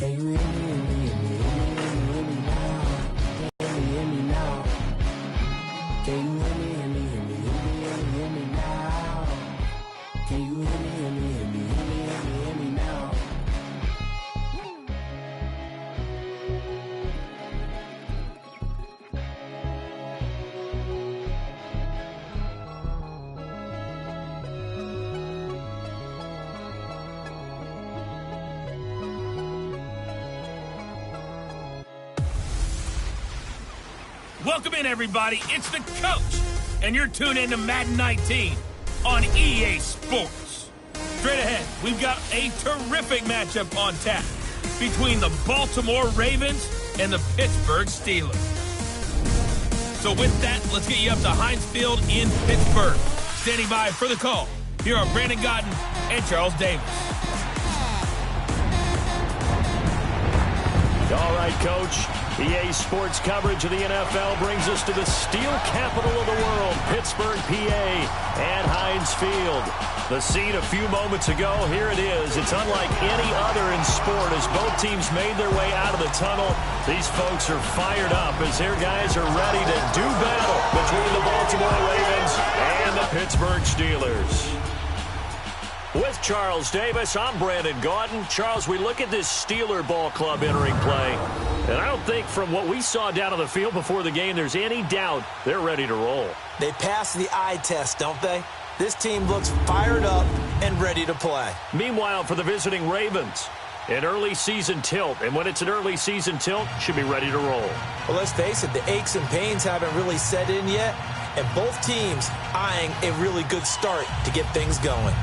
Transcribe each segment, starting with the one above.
Can you hear me, hear me, hear me, hear me now? Can you hear me now? Can you hear me, hear me, hear me, hear me now? Can you hear me, hear me, hear me, hear me now? Welcome in, everybody. It's the coach, and you're tuned in to Madden 19 on EA Sports. Straight ahead, we've got a terrific matchup on tap between the Baltimore Ravens and the Pittsburgh Steelers. So with that, let's get you up to Heinz Field in Pittsburgh. Standing by for the call, here are Brandon Godden and Charles Davis. All right, Coach. EA Sports coverage of the NFL brings us to the steel capital of the world, Pittsburgh, PA, and Heinz Field. The scene a few moments ago, here it is. It's unlike any other in sport as both teams made their way out of the tunnel. These folks are fired up as their guys are ready to do battle between the Baltimore Ravens and the Pittsburgh Steelers. With Charles Davis, I'm Brandon Gaudin. Charles, we look at this Steeler ball club entering play, and I don't think from what we saw down on the field before the game there's any doubt they're ready to roll. They pass the eye test, don't they? This team looks fired up and ready to play. Meanwhile, for the visiting Ravens, an early season tilt, and when it's an early season tilt, should be ready to roll. Well, let's face it, the aches and pains haven't really set in yet, and both teams eyeing a really good start to get things going.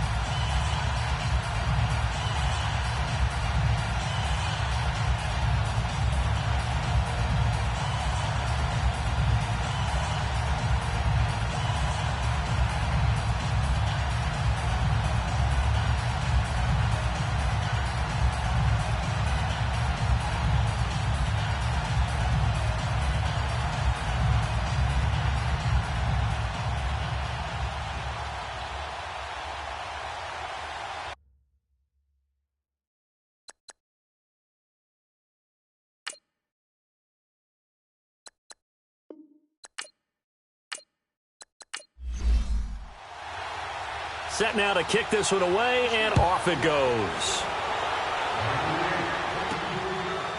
Set now to kick this one away, and off it goes.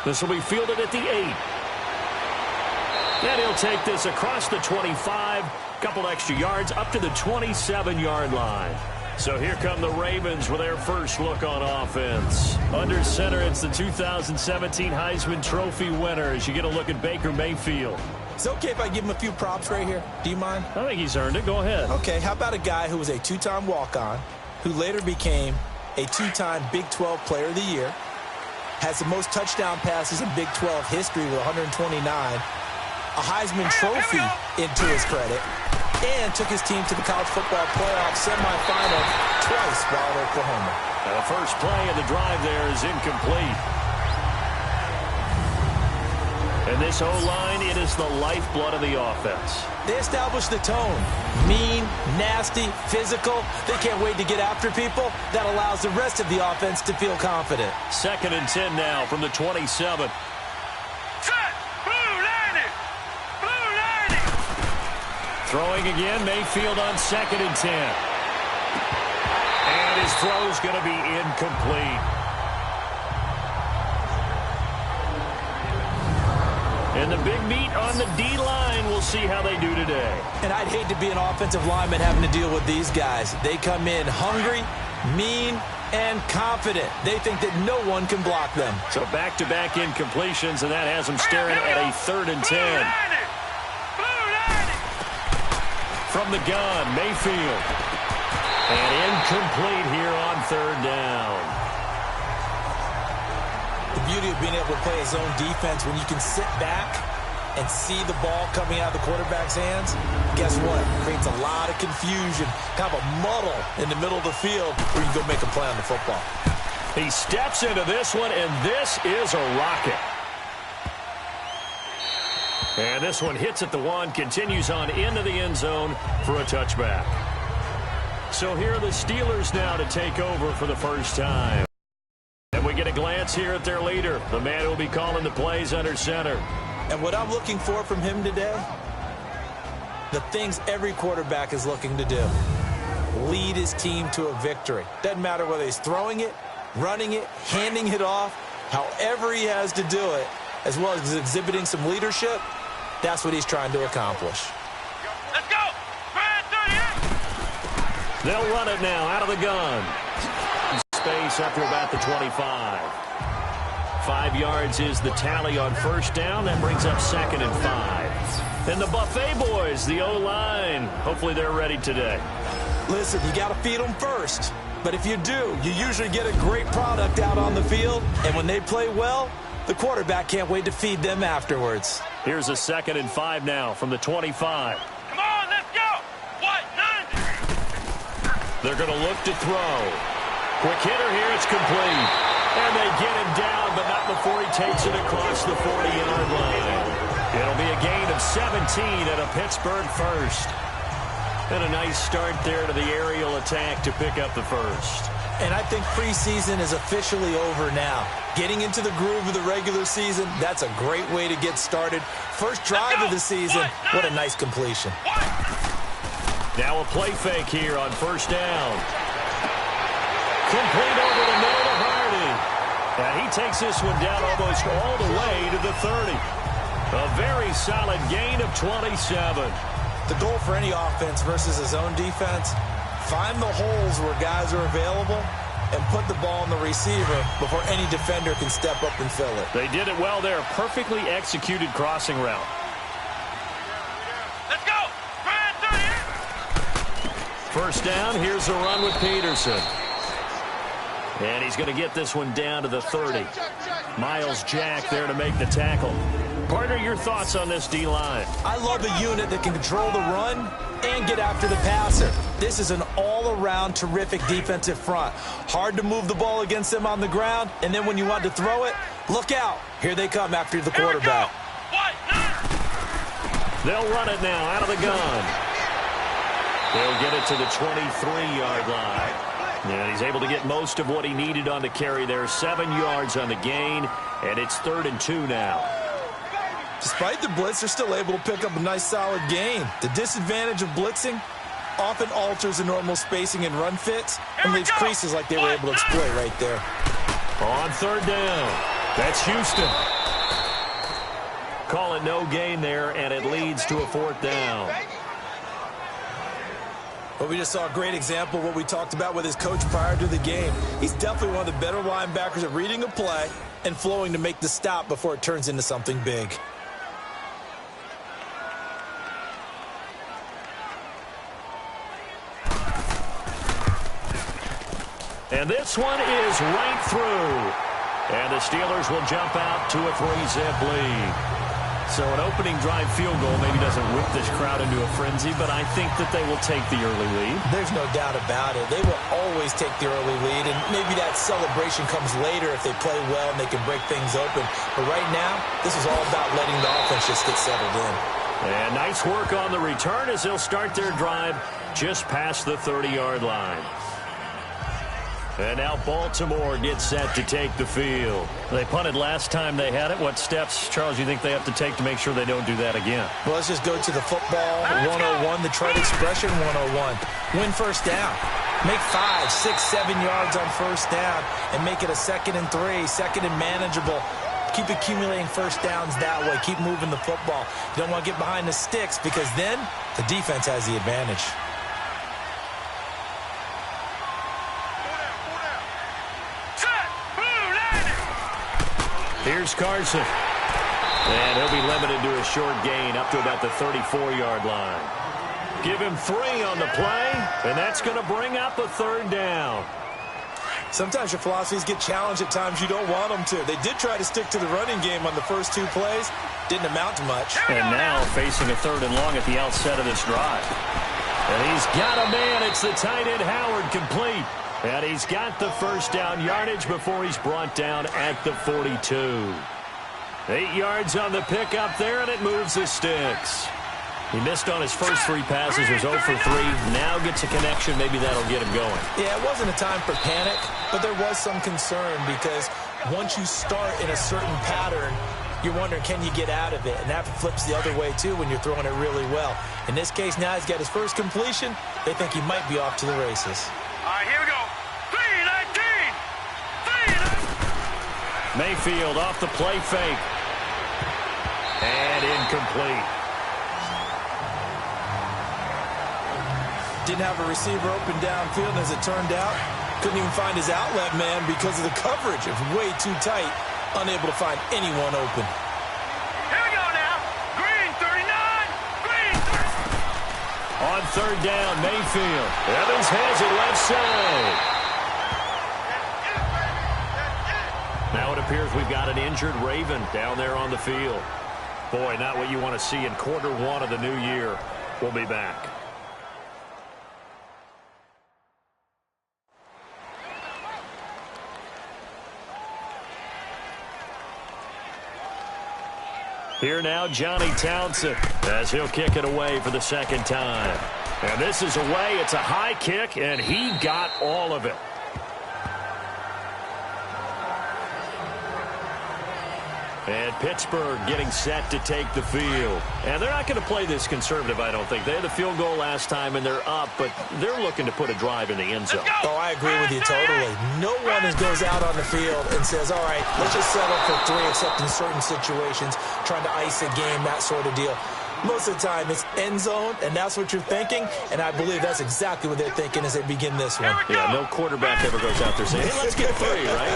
This will be fielded at the 8. And he'll take this across the 25, couple extra yards, up to the 27-yard line. So here come the Ravens with their first look on offense. Under center, it's the 2017 Heisman Trophy winner as you get a look at Baker Mayfield. It's okay if I give him a few props right here. Do you mind? I think he's earned it. Go ahead. Okay, how about a guy who was a two-time walk-on, who later became a two-time Big 12 Player of the Year, has the most touchdown passes in Big 12 history with 129, a Heisman Trophy into his credit, and took his team to the college football playoff semifinal twice while at Oklahoma. And the first play of the drive there is incomplete. And this O-line, it is the lifeblood of the offense. They establish the tone. Mean, nasty, physical. They can't wait to get after people. That allows the rest of the offense to feel confident. 2nd and 10 now from the 27. Set! Blue 90! Blue 90! Throwing again, Mayfield on 2nd and 10. And his throw's going to be incomplete. And the big meat on the D-line, we'll see how they do today. And I'd hate to be an offensive lineman having to deal with these guys. They come in hungry, mean, and confident. They think that no one can block them. So back-to-back incompletions, and that has them staring at a 3rd and 10. From the gun, Mayfield. And incomplete here on 3rd down. The beauty of being able to play a zone defense when you can sit back and see the ball coming out of the quarterback's hands, guess what? Creates a lot of confusion, kind of a muddle in the middle of the field where you can go make a play on the football. He steps into this one, and this is a rocket. And this one hits at the 1, continues on into the end zone for a touchback. So here are the Steelers now to take over for the first time. And we get a glance here at their leader, the man who will be calling the plays under center. And what I'm looking for from him today, the things every quarterback is looking to do. Lead his team to a victory. Doesn't matter whether he's throwing it, running it, handing it off, however he has to do it, as well as exhibiting some leadership, that's what he's trying to accomplish. Let's go! They'll run it now out of the gun. Space up to about the 25. 5 yards is the tally on first down. That brings up 2nd and 5. And the Buffet boys, the O-line, hopefully they're ready today. Listen, you got to feed them first. But if you do, you usually get a great product out on the field. And when they play well, the quarterback can't wait to feed them afterwards. Here's a 2nd and 5 now from the 25. Come on, let's go! What? They're going to look to throw. Quick hitter here, it's complete. And they get him down, but not before he takes it across the 40-yard line. It'll be a gain of 17 and a Pittsburgh first. And a nice start there to the aerial attack to pick up the first. And I think preseason is officially over now. Getting into the groove of the regular season, that's a great way to get started. First drive of the season, what a nice completion. Now a play fake here on first down. Complete over the middle to Hardy. And he takes this one down almost all the way to the 30. A very solid gain of 27. The goal for any offense versus his own defense, find the holes where guys are available and put the ball on the receiver before any defender can step up and fill it. They did it well there. Perfectly executed crossing route. Let's go! First down, here's a run with Peterson. And he's going to get this one down to the 30. Miles Jack there to make the tackle. Partner, your thoughts on this D-line? I love a unit that can control the run and get after the passer. This is an all-around terrific defensive front. Hard to move the ball against them on the ground, and then when you want to throw it, look out. Here they come after the quarterback. They'll run it now out of the gun. They'll get it to the 23-yard line. And he's able to get most of what he needed on the carry there. 7 yards on the gain, and it's 3rd and 2 now. Despite the blitz, they're still able to pick up a nice solid gain. The disadvantage of blitzing often alters the normal spacing and run fits and leaves creases like they were able to exploit right there. On 3rd down, that's Houston. Call it no gain there, and it leads to a 4th down. But we just saw a great example of what we talked about with his coach prior to the game. He's definitely one of the better linebackers at reading a play and flowing to make the stop before it turns into something big. And this one is right through. And the Steelers will jump out to a 3-zip lead. So an opening drive field goal maybe doesn't whip this crowd into a frenzy, but I think that they will take the early lead. There's no doubt about it. They will always take the early lead, and maybe that celebration comes later if they play well and they can break things open. But right now, this is all about letting the offense just get settled in. And nice work on the return as they'll start their drive just past the 30-yard line. And now Baltimore gets set to take the field. They punted last time they had it. What steps, Charles, you think they have to take to make sure they don't do that again? Well, let's just go to the football 101, the trade expression 101. Win first down. Make 5, 6, 7 yards on first down and make it a 2nd and 3, 2nd and manageable. Keep accumulating first downs that way. Keep moving the football. You don't want to get behind the sticks because then the defense has the advantage. Here's Carson. And he'll be limited to a short gain up to about the 34-yard line. Give him 3 on the play, and that's going to bring up a 3rd down. Sometimes your philosophies get challenged at times you don't want them to. They did try to stick to the running game on the first 2 plays. Didn't amount to much. And now facing a 3rd and long at the outset of this drive. And he's got a man. It's the tight end Howard complete. And he's got the first down yardage before he's brought down at the 42. 8 yards on the pickup there, and it moves the sticks. He missed on his first 3 passes, was 0 for 3. Now gets a connection. Maybe that'll get him going. Yeah, it wasn't a time for panic, but there was some concern because once you start in a certain pattern, you're wondering, can you get out of it? And that flips the other way, too, when you're throwing it really well. In this case, now he's got his first completion. They think he might be off to the races. All right, here we go. 3-19. Mayfield off the play fake. And incomplete. Didn't have a receiver open downfield, as it turned out. Couldn't even find his outlet man because of the coverage. It was way too tight. Unable to find anyone open. Here we go now. Green 39. Green 30. On third down, Mayfield. Evans has it left side. Now it appears we've got an injured Raven down there on the field. Boy, not what you want to see in quarter one of the new year. We'll be back. Here now, Johnny Townsend, as he'll kick it away for the second time. And this is away. It's a high kick, and he got all of it. And Pittsburgh getting set to take the field. And they're not going to play this conservative, I don't think. They had the field goal last time, and they're up, but they're looking to put a drive in the end zone. Oh, I agree with you totally. No one goes out on the field and says, all right, let's just settle for 3, except in certain situations, trying to ice a game, that sort of deal. Most of the time, it's end zone, and that's what you're thinking, and I believe that's exactly what they're thinking as they begin this one. Yeah, no quarterback ever goes out there saying, hey, let's get 3, right?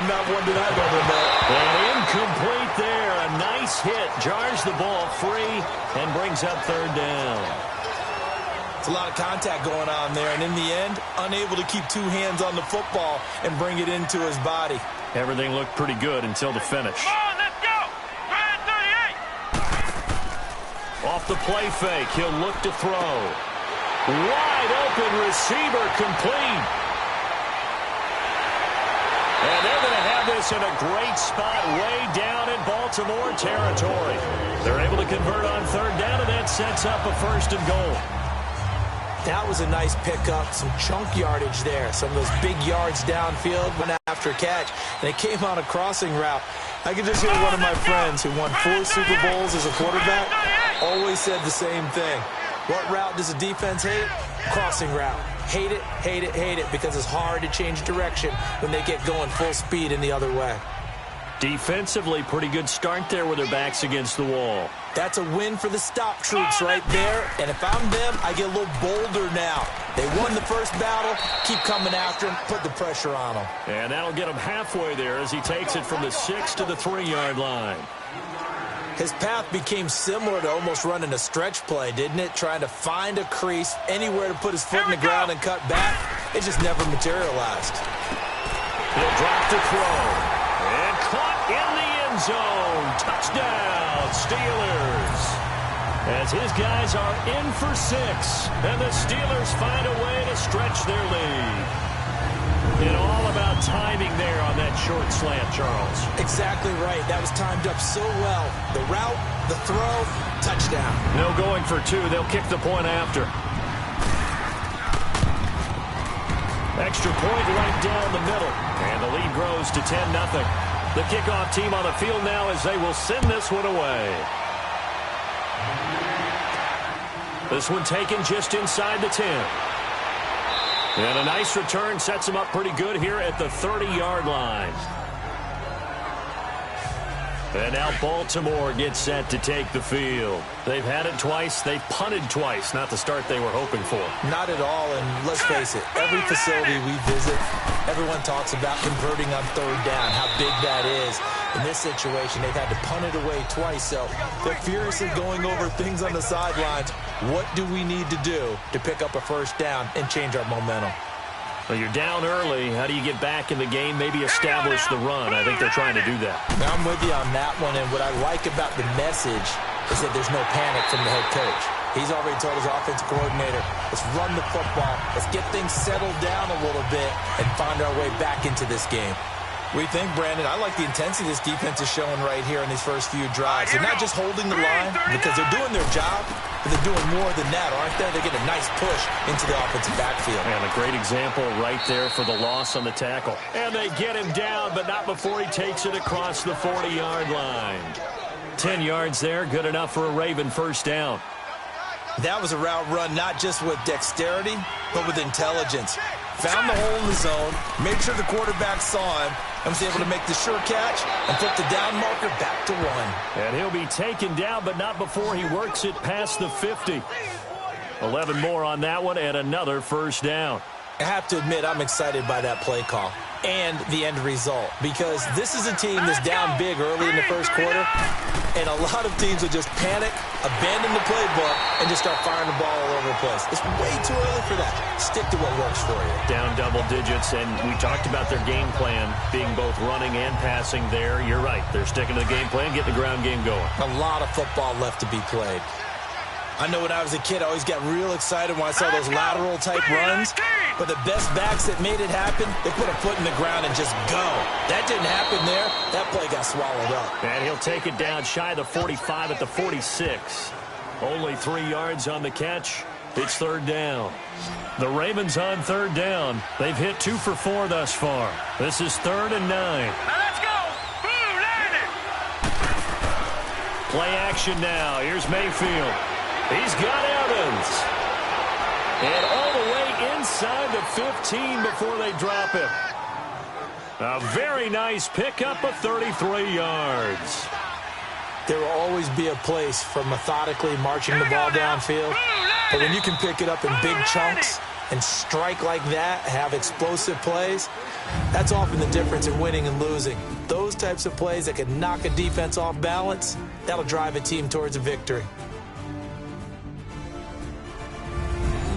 Not one that I've ever met. And incomplete there. A nice hit. Jars the ball free and brings up third down. It's a lot of contact going on there, and in the end, unable to keep 2 hands on the football and bring it into his body. Everything looked pretty good until the finish. Come on, let's go. Green 38. Off the play fake, he'll look to throw. Wide open receiver complete. And they're going to have this in a great spot way down in Baltimore territory. They're able to convert on third down, and that sets up a 1st and goal. That was a nice pickup, some chunk yardage there. Some of those big yards downfield went after a catch, and it came on a crossing route. I can just hear one of my friends who won 4 Super Bowls as a quarterback always said the same thing. What route does a defense hate? Crossing route. Hate it, hate it, hate it, because it's hard to change direction when they get going full speed in the other way. Defensively, pretty good start there with their backs against the wall. That's a win for the stop troops right there. And if I'm them, I get a little bolder now. They won the first battle. Keep coming after them. Put the pressure on them. And that'll get him halfway there as he takes it from the 6 to the 3-yard line. His path became similar to almost running a stretch play, didn't it? Trying to find a crease, anywhere to put his foot in the ground and cut back. It just never materialized. He'll drop to throw. And caught in the end zone. Touchdown, Steelers. As his guys are in for 6. And the Steelers find a way to stretch their lead. And all about timing there on that short slant, Charles. Exactly right. That was timed up so well. The route, the throw, touchdown. No going for 2. They'll kick the point after. Extra point right down the middle. And the lead grows to 10-0. The kickoff team on the field now as they will send this one away. This one taken just inside the 10. And a nice return sets him up pretty good here at the 30-yard line. And now Baltimore gets set to take the field. They've had it twice. They've punted twice. Not the start they were hoping for. Not at all, and let's face it, every facility we visit, everyone talks about converting on third down, how big that is. In this situation, they've had to punt it away twice, so they're furiously going over things on the sidelines. What do we need to do to pick up a first down and change our momentum? Well, you're down early. How do you get back in the game? Maybe establish the run. I think they're trying to do that. Now, I'm with you on that one, and what I like about the message is that there's no panic from the head coach. He's already told his offensive coordinator, let's run the football, let's get things settled down a little bit and find our way back into this game. What do you think, Brandon? I like the intensity this defense is showing right here in these first few drives. They're not just holding the line because they're doing their job. but they're doing more than that, aren't they? They're getting a nice push into the offensive backfield. And a great example right there for the loss on the tackle. And they get him down, but not before he takes it across the 40-yard line. 10 yards there, good enough for a Raven first down. That was a route run not just with dexterity, but with intelligence. Found the hole in the zone, made sure the quarterback saw him, and was able to make the sure catch and flip the down marker back to 1. And he'll be taken down, but not before he works it past the 50. 11 more on that one, and another first down. I have to admit, I'm excited by that play call and the end result, because this is a team that's down big early in the first quarter, and a lot of teams will just panic, abandon the playbook, and just start firing the ball all over the place. It's way too early for that. Stick to what works for you. Down double digits, and we talked about their game plan being both running and passing there. You're right. They're sticking to the game plan, getting the ground game going. A lot of football left to be played. I know when I was a kid, I always got real excited when I saw those lateral-type runs. But the best backs that made it happen, they put a foot in the ground and just go. That didn't happen there. That play got swallowed up. And he'll take it down shy of the 45 at the 46. Only 3 yards on the catch. It's third down. The Ravens on third down. They've hit 2 for 4 thus far. This is 3rd and 9. Now let's go. Boom, landed. Play action now. Here's Mayfield. He's got Evans. And all the way inside the 15 before they drop him. A very nice pickup of 33 yards. There will always be a place for methodically marching the ball downfield. But when you can pick it up in big chunks and strike like that, have explosive plays, that's often the difference in winning and losing. Those types of plays that can knock a defense off balance, that'll drive a team towards a victory.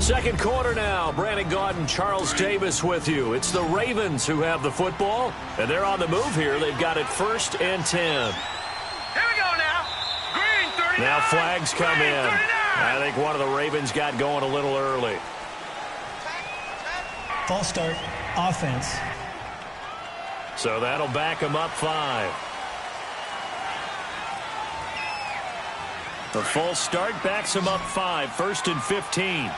Second quarter now. Brandon Gaudin, Charles Davis with you. It's the Ravens who have the football, and they're on the move here. They've got it 1st and 10. Here we go now. Green 39. Now flags come Green in. 39. I think one of the Ravens got going a little early. False start, offense. So that'll back them up 5. The false start backs them up 5. 1st and 15.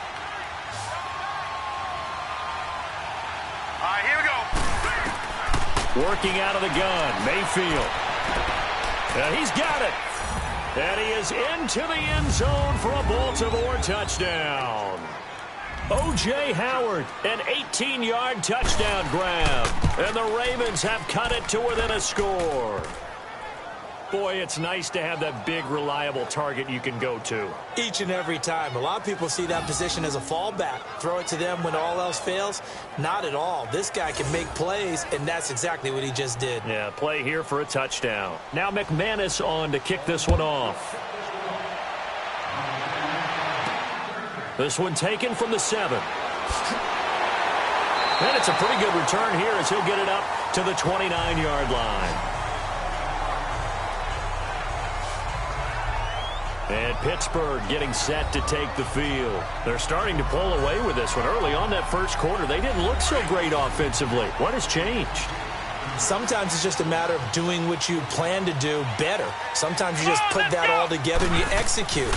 All right, here we go. Working out of the gun, Mayfield. He's got it. And he is into the end zone for a Baltimore touchdown. O.J. Howard, an 18-yard touchdown grab. And the Ravens have cut it to within a score. Boy, it's nice to have that big, reliable target you can go to. Each and every time. A lot of people see that position as a fallback. Throw it to them when all else fails. Not at all. This guy can make plays, and that's exactly what he just did. Yeah, play here for a touchdown. Now McManus on to kick this one off. This one taken from the 7. And it's a pretty good return here as he'll get it up to the 29-yard line. And Pittsburgh getting set to take the field. They're starting to pull away with this one. Early on that first quarter, they didn't look so great offensively. What has changed? Sometimes it's just a matter of doing what you plan to do better. Sometimes you just put that all together and you execute.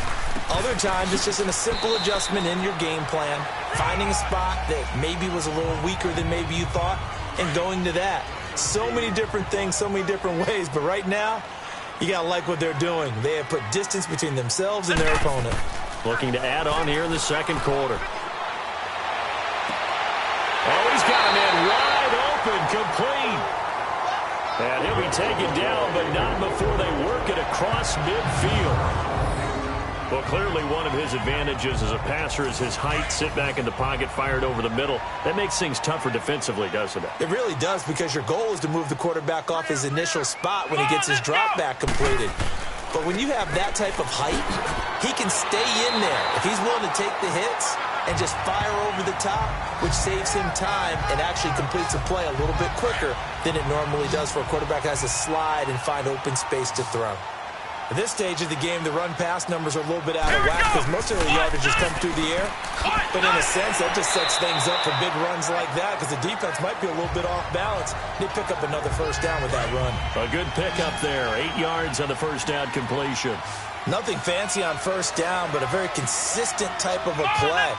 Other times it's just a simple adjustment in your game plan, finding a spot that maybe was a little weaker than maybe you thought, and going to that. So many different things, so many different ways, but right now, you got to like what they're doing. They have put distance between themselves and their opponent. Looking to add on here in the second quarter. Oh, he's got a man wide open, complete. And he'll be taken down, but not before they work it across midfield. Well, clearly one of his advantages as a passer is his height. Sit back in the pocket, fired over the middle. That makes things tougher defensively, doesn't it? It really does, because your goal is to move the quarterback off his initial spot when he gets his drop back completed. But when you have that type of height, he can stay in there. If he's willing to take the hits and just fire over the top, which saves him time and actually completes a play a little bit quicker than it normally does for a quarterback has to slide and find open space to throw. At this stage of the game, the run-pass numbers are a little bit out of whack because most of the yardage has come through the air. But in a sense, that just sets things up for big runs like that because the defense might be a little bit off balance. They pick up another first down with that run. A good pickup there. 8 yards on the first down completion. Nothing fancy on first down, but a very consistent type of a play.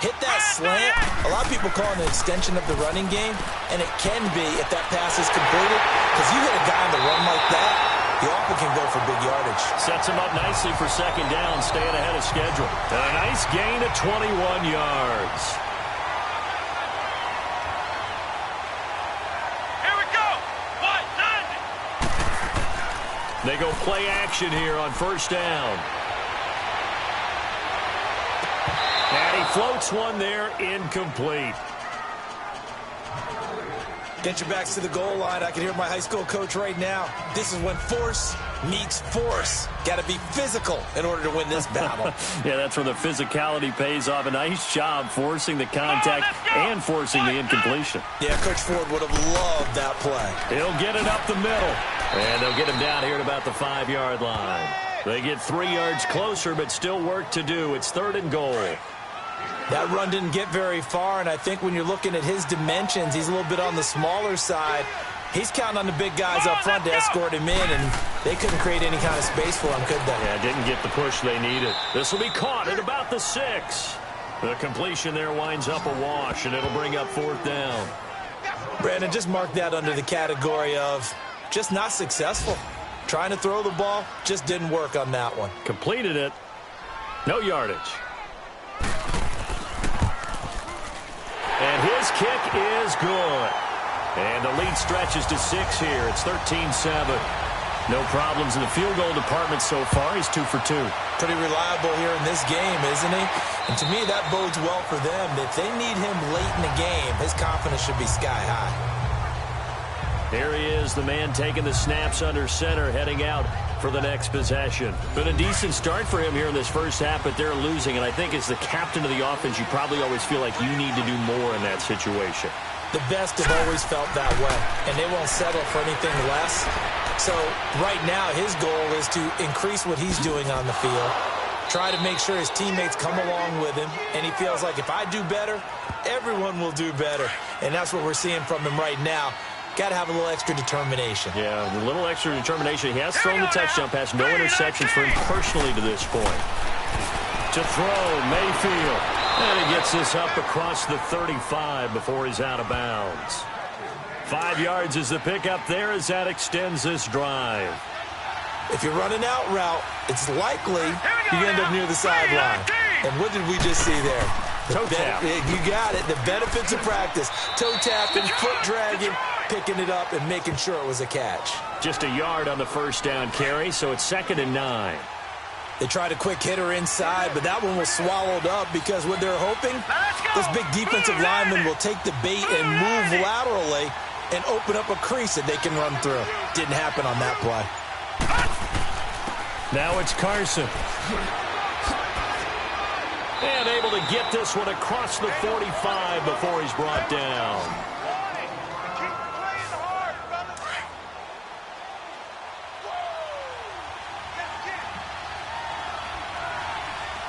Hit that slant. A lot of people call it an extension of the running game, and it can be if that pass is completed, because you hit a guy on the run like that, he often can go for big yardage. Sets him up nicely for second down, staying ahead of schedule. A nice gain of 21 yards. Here we go. What? 90. They go play action here on first down. And he floats one there, incomplete. Get your backs to the goal line. I can hear my high school coach right now. This is when force meets force. Got to be physical in order to win this battle. Yeah, that's where the physicality pays off. A nice job forcing the contact and forcing the incompletion. Yeah, Coach Ford would have loved that play. He'll get it up the middle. And they'll get him down here at about the 5-yard line. They get 3 yards closer, but still work to do. It's 3rd and goal. That run didn't get very far, and I think when you're looking at his dimensions, he's a little bit on the smaller side. He's counting on the big guys up front to escort him in, and they couldn't create any kind of space for him, could they? Yeah, didn't get the push they needed. This will be caught at about the 6. The completion there winds up a wash, and it'll bring up 4th down. Brandon, just mark that under the category of just not successful. Trying to throw the ball, just didn't work on that one. Completed it. No yardage. And his kick is good. And the lead stretches to 6 here. It's 13-7. No problems in the field goal department so far. He's 2 for 2. Pretty reliable here in this game, isn't he? And to me, that bodes well for them. If they need him late in the game, his confidence should be sky high. Here he is, the man taking the snaps under center, heading out for the next possession. Been a decent start for him here in this first half, but they're losing. And I think as the captain of the offense, you probably always feel like you need to do more in that situation. The best have always felt that way, and they won't settle for anything less. So right now, his goal is to increase what he's doing on the field, try to make sure his teammates come along with him, and he feels like if I do better, everyone will do better. And that's what we're seeing from him right now. Got to have a little extra determination. Yeah, a little extra determination. He has thrown the touchdown pass. No interceptions for him personally to this point. To throw, Mayfield. And he gets this up across the 35 before he's out of bounds. 5 yards is the pickup there as that extends this drive. If you're running out route, it's likely you end up near the sideline. And what did we just see there? Toe tap. You got it. The benefits of practice. Toe tapping, foot dragging, picking it up, and making sure it was a catch. Just a yard on the first down carry, so it's 2nd and 9. They tried a quick hitter inside, but that one was swallowed up because what they're hoping, those big defensive linemen will take the bait and move laterally and open up a crease that they can run through. Didn't happen on that play. Now it's Carson. And able to get this one across the 45 before he's brought down.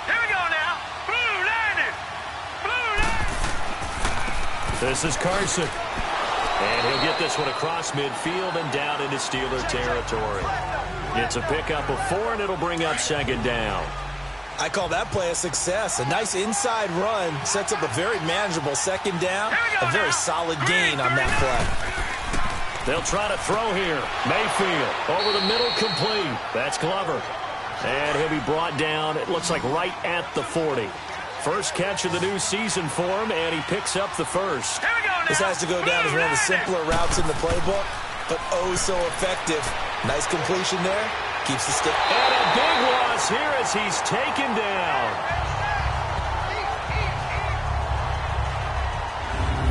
Here we go now. Blue landed. Blue landed. This is Carson. And he'll get this one across midfield and down into Steeler territory. It's a pickup of 4, and it'll bring up 2nd down. I call that play a success. A nice inside run sets up a very manageable 2nd down. A very solid gain on that play. They'll try to throw here. Mayfield over the middle, complete. That's Glover. And he'll be brought down, it looks like right at the 40. First catch of the new season for him, and he picks up the first. This has to go down as one of the simpler routes in the playbook, but oh so effective. Nice completion there. Keeps the stick. And a big loss here as he's taken down.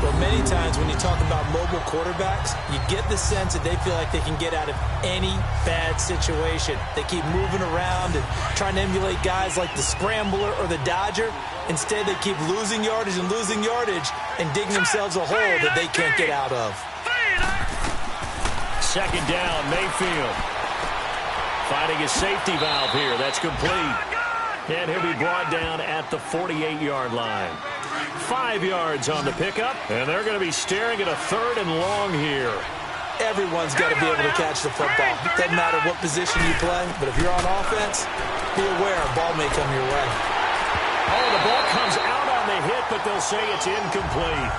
Well, many times when you talk about mobile quarterbacks, you get the sense that they feel like they can get out of any bad situation. They keep moving around and trying to emulate guys like the Scrambler or the Dodger. Instead, they keep losing yardage and digging themselves a hole that they can't get out of. 2nd down, Mayfield. Finding his safety valve here. That's complete. And he'll be brought down at the 48-yard line. 5 yards on the pickup, and they're going to be staring at a 3rd and long here. Everyone's got to be able to catch the football. Doesn't matter what position you play, but if you're on offense, be aware a ball may come your way. Oh, the ball comes out on the hit, but they'll say it's incomplete.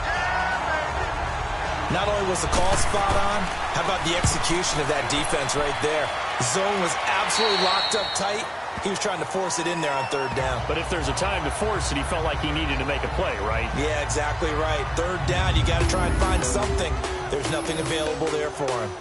Not only was the call spot on, how about the execution of that defense right there? The zone was absolutely locked up tight. He was trying to force it in there on third down. But if there's a time to force it, he felt like he needed to make a play, right? Yeah, exactly right. Third down, you got to try and find something. There's nothing available there for him.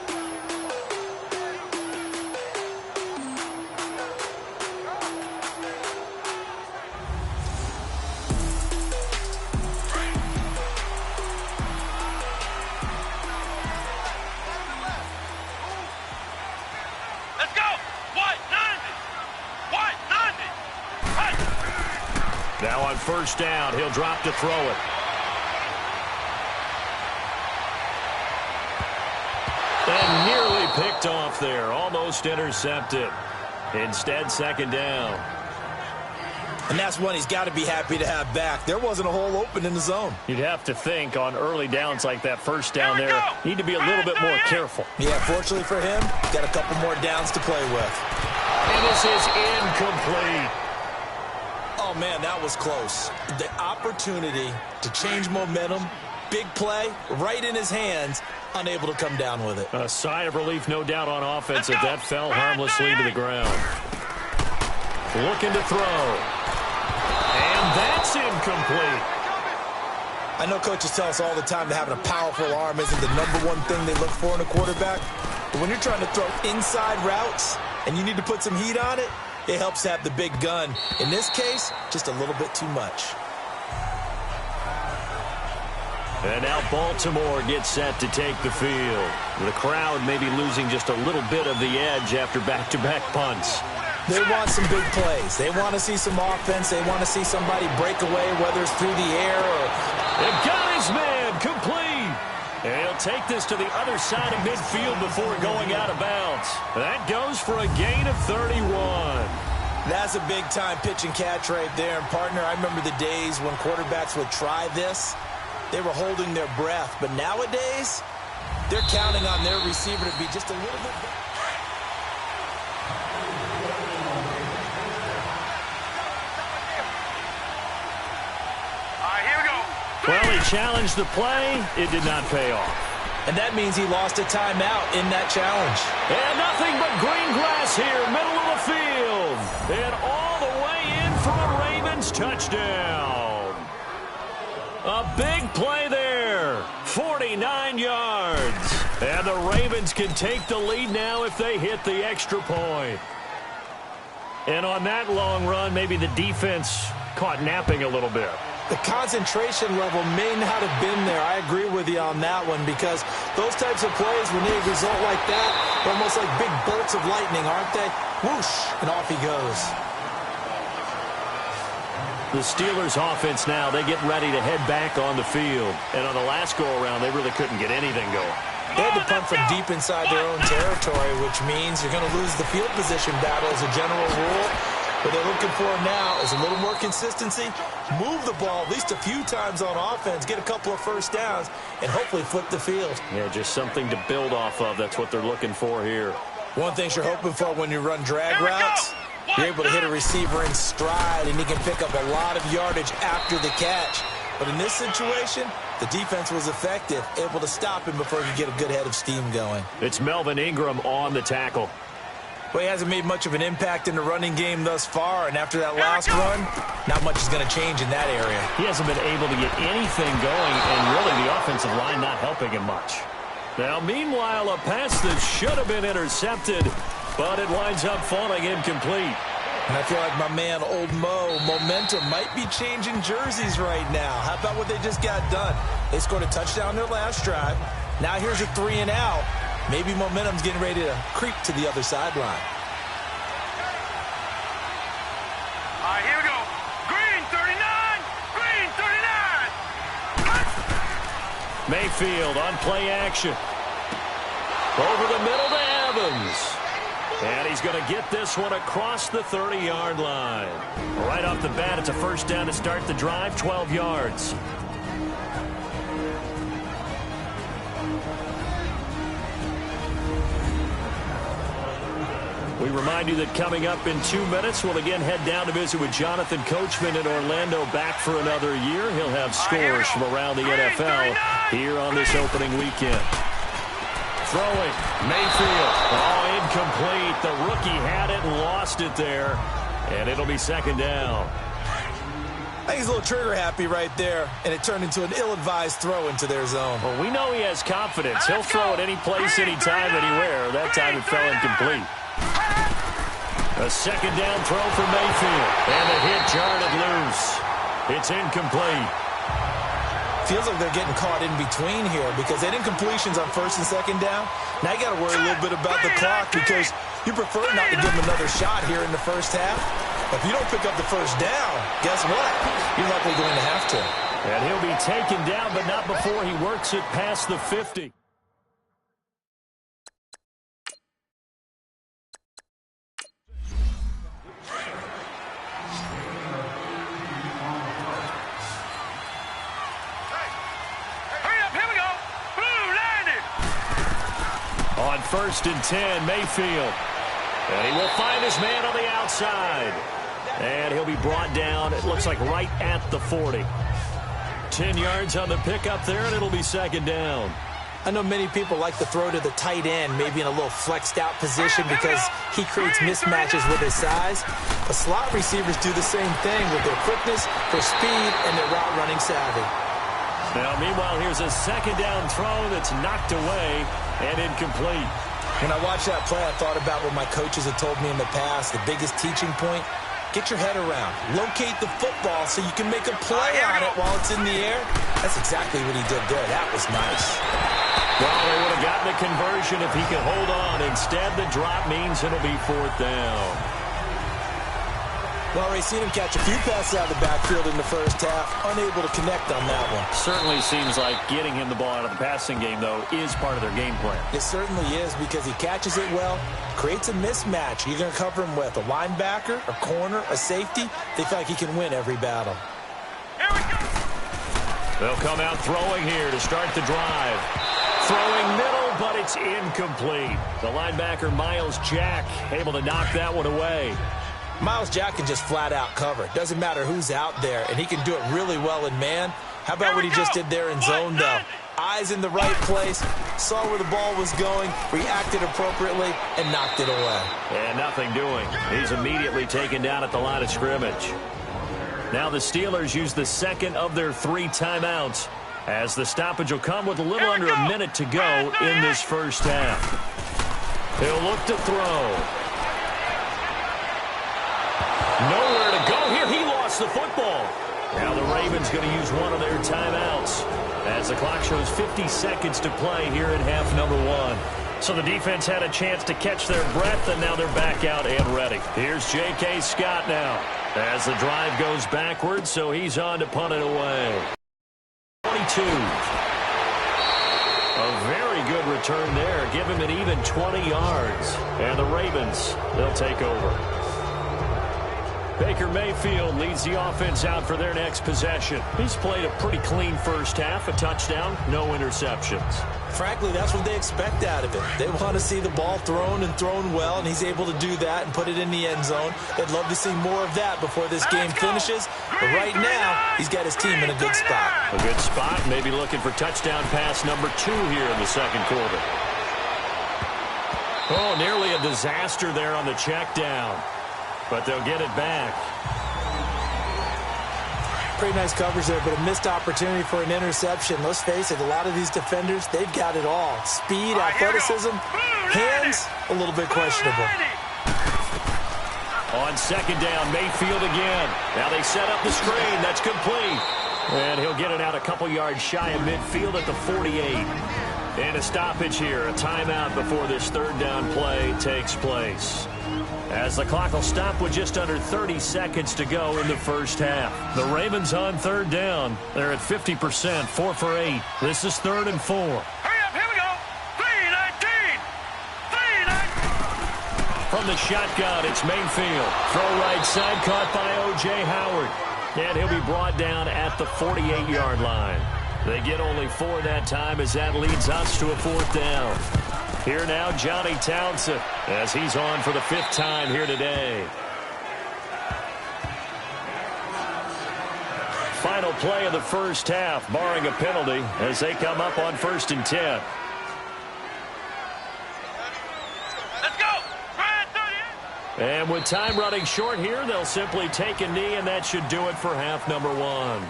Now on first down, he'll drop to throw it. And nearly picked off there. Almost intercepted. Instead, second down. And that's one he's got to be happy to have back. There wasn't a hole open in the zone. You'd have to think on early downs like that first down there, need to be a little bit more careful. Yeah, fortunately for him, got a couple more downs to play with. And this is incomplete. Oh, man, that was close. The opportunity to change momentum, big play, right in his hands, unable to come down with it. A sigh of relief, no doubt, on offense if that fell harmlessly to the ground. Looking to throw. And that's incomplete. I know coaches tell us all the time that having a powerful arm isn't the #1 thing they look for in a quarterback. But when you're trying to throw inside routes and you need to put some heat on it, it helps to have the big gun. In this case, just a little bit too much. And now Baltimore gets set to take the field. The crowd may be losing just a little bit of the edge after back-to-back punts. They want some big plays. They want to see some offense. They want to see somebody break away, whether it's through the air or... They got his man complete. And he'll take this to the other side of midfield before going out of bounds. That goes for a gain of 31. That's a big-time pitch and catch right there. And, partner, I remember the days when quarterbacks would try this. They were holding their breath. But nowadays, they're counting on their receiver to be just a little bit... Well, he challenged the play. It did not pay off. And that means he lost a timeout in that challenge. And nothing but green grass here, middle of the field. And all the way in for a Ravens touchdown. A big play there. 49 yards. And the Ravens can take the lead now if they hit the extra point. And on that long run, maybe the defense caught napping a little bit. The concentration level may not have been there. I agree with you on that one because those types of plays, when they result like that, they're almost like big bolts of lightning, aren't they? Whoosh, and off he goes. The Steelers' offense now, they get ready to head back on the field. And on the last go-around, they really couldn't get anything going. They had to punt from deep inside their own territory, which means you're going to lose the field position battle as a general rule. What they're looking for now is a little more consistency, move the ball at least a few times on offense, get a couple of first downs, and hopefully flip the field. Yeah, just something to build off of. That's what they're looking for here. One thing you're hoping for when you run drag routes, you're able to hit a receiver in stride, and he can pick up a lot of yardage after the catch. But in this situation, the defense was effective, able to stop him before he could get a good head of steam going. It's Melvin Ingram on the tackle. Well, he hasn't made much of an impact in the running game thus far, and after that last run, not much is going to change in that area. He hasn't been able to get anything going, and really the offensive line not helping him much. Now, meanwhile, a pass that should have been intercepted, but it winds up falling incomplete. And I feel like my man, Old Mo, momentum might be changing jerseys right now. How about what they just got done? They scored a touchdown their last drive. Now here's a 3 and out. Maybe momentum's getting ready to creep to the other sideline. All right, here we go. Green 39. Green 39. Mayfield on play action. Over the middle to Evans. And he's going to get this one across the 30-yard line. Right off the bat, it's a first down to start the drive, 12 yards. We remind you that coming up in 2 minutes, we'll again head down to visit with Jonathan Coachman in Orlando, back for another year. He'll have scores from around the NFL here on this opening weekend. Throwing, Mayfield. Oh, incomplete. The rookie had it and lost it there. And it'll be second down. I think he's a little trigger happy right there, and it turned into an ill-advised throw into their zone. Well, we know he has confidence. He'll throw it any place, anytime, anywhere. That time it fell incomplete. A second down throw for Mayfield. And the hit jarred it loose. It's incomplete. Feels like they're getting caught in between here because they didn't completions on first and second down. Now you got to worry a little bit about the clock because you prefer not to give them another shot here in the first half. If you don't pick up the first down, guess what? You're likely going to have to. And he'll be taken down, but not before he works it past the 50. On first and 10, Mayfield. And he will find his man on the outside. And he'll be brought down, it looks like right at the 40. 10 yards on the pickup there, and it'll be second down. I know many people like to throw to the tight end, maybe in a little flexed out position because he creates mismatches with his size. But slot receivers do the same thing with their quickness, their speed, and their route running savvy. Now, meanwhile, here's a second down throw that's knocked away and incomplete. When I watched that play, I thought about what my coaches had told me in the past. The biggest teaching point, get your head around. Locate the football so you can make a play on it while it's in the air. That's exactly what he did there. That was nice. Well, they would have gotten the conversion if he could hold on. Instead, the drop means it'll be fourth down. Well, Ray, seen him catch a few passes out of the backfield in the first half. Unable to connect on that one. Certainly seems like getting him the ball out of the passing game, though, is part of their game plan. It certainly is because he catches it well, creates a mismatch. You're going to cover him with a linebacker, a corner, a safety. They feel like he can win every battle. They'll come out throwing here to start the drive. Throwing middle, but it's incomplete. The linebacker, Miles Jack, able to knock that one away. Miles Jack can just flat out cover. Doesn't matter who's out there, and he can do it really well in man. How about what he just did there in zone, though? Eyes in the right place, saw where the ball was going, reacted appropriately, and knocked it away. And nothing doing. He's immediately taken down at the line of scrimmage. Now the Steelers use the second of their 3 timeouts, as the stoppage will come with a little under a minute to go in this first half. He'll look to throw. Nowhere to go here. He lost the football. Now the Ravens going to use one of their timeouts as the clock shows 50 seconds to play here in half number 1. So the defense had a chance to catch their breath, and now they're back out and ready. Here's J.K. Scott now as the drive goes backwards, so he's on to punt it away. 22. A very good return there. Give him an even 20 yards. And the Ravens, they'll take over. Baker Mayfield leads the offense out for their next possession. He's played a pretty clean first half, a touchdown, no interceptions. Frankly, that's what they expect out of him. They want to see the ball thrown and thrown well, and he's able to do that and put it in the end zone. They'd love to see more of that before this game finishes. But right now, he's got his team in a good spot. A good spot, maybe looking for touchdown pass number 2 here in the second quarter. Oh, nearly a disaster there on the check down. But they'll get it back. Pretty nice coverage there, but a missed opportunity for an interception. Let's face it, a lot of these defenders, they've got it all. Speed, athleticism, hands, a little bit questionable. On second down, Mayfield again. Now they set up the screen. That's complete. And he'll get it out a couple yards shy of midfield at the 48. And a stoppage here, a timeout before this third down play takes place. As the clock will stop with just under 30 seconds to go in the first half. The Ravens on third down. They're at 50%, 4 for 8. This is 3rd and 4. Hurry up, here we go. 3-19. 3-19. From the shotgun, it's Mayfield. Throw right side, caught by O.J. Howard. And he'll be brought down at the 48-yard line. They get only 4 that time as that leads us to a 4th down. Here now, Johnny Townsend, as he's on for the 5th time here today. Final play of the first half, barring a penalty, as they come up on 1st and 10. Let's go! And with time running short here, they'll simply take a knee, and that should do it for half number 1.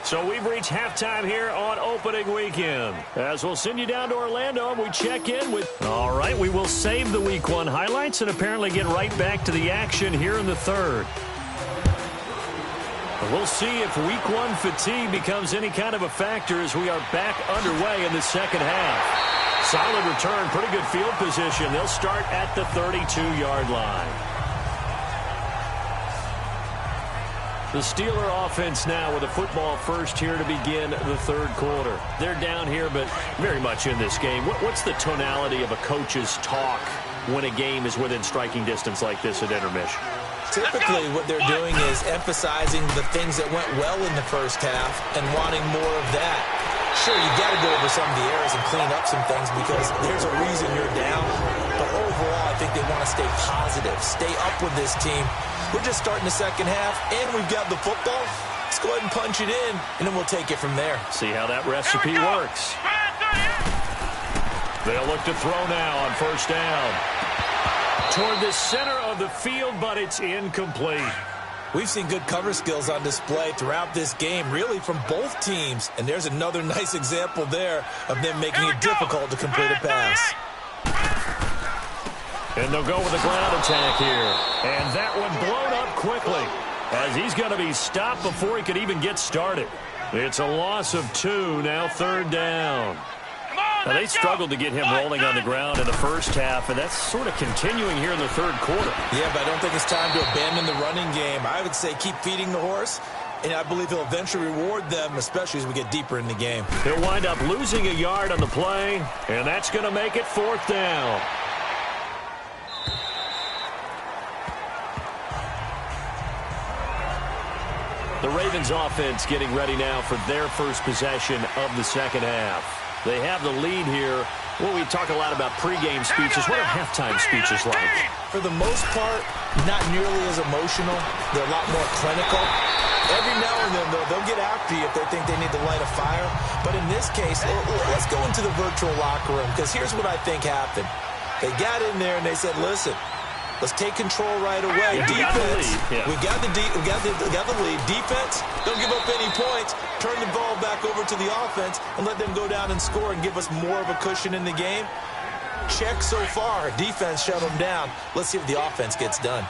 So we've reached halftime here on opening weekend. As we'll send you down to Orlando, and we check in with... All right, we will save the Week 1 highlights and apparently get right back to the action here in the 3rd. We'll see if Week 1 fatigue becomes any kind of a factor as we are back underway in the 2nd half. Solid return, pretty good field position. They'll start at the 32-yard line. The Steeler offense now with a football first here to begin the 3rd quarter. They're down here, but very much in this game. What's the tonality of a coach's talk when a game is within striking distance like this at intermission? Typically, what they're doing is emphasizing the things that went well in the first half and wanting more of that. Sure, you got to go over some of the errors and clean up some things because there's a reason you're down. But overall, I think they want to stay positive, stay up with this team. We're just starting the 2nd half, and we've got the football. Let's go ahead and punch it in, and then we'll take it from there. See how that recipe works. They'll look to throw now on 1st down. Toward the center of the field, but it's incomplete. We've seen good cover skills on display throughout this game, really from both teams. And there's another nice example there of them making it difficult to complete a pass. And they'll go with a ground attack here. And that one blown up quickly as he's going to be stopped before he could even get started. It's a loss of 2, now 3rd down. Now, they struggled to get him rolling on the ground in the first half, and that's sort of continuing here in the 3rd quarter. Yeah, but I don't think it's time to abandon the running game. I would say keep feeding the horse, and I believe he'll eventually reward them, especially as we get deeper in the game. He'll wind up losing a yard on the play, and that's going to make it 4th down. The Ravens offense getting ready now for their first possession of the 2nd half. They have the lead here. Well, we talk a lot about pregame speeches. What are halftime speeches like? For the most part, not nearly as emotional. They're a lot more clinical. Every now and then, though, they'll get after you if they think they need to light a fire. But in this case, let's go into the virtual locker room, because here's what I think happened. They got in there and they said, listen, let's take control right away. Yeah, defense, we got the lead. Defense, don't give up any points. Turn the ball back over to the offense and let them go down and score and give us more of a cushion in the game. Check so far. Defense shut them down. Let's see if the offense gets done.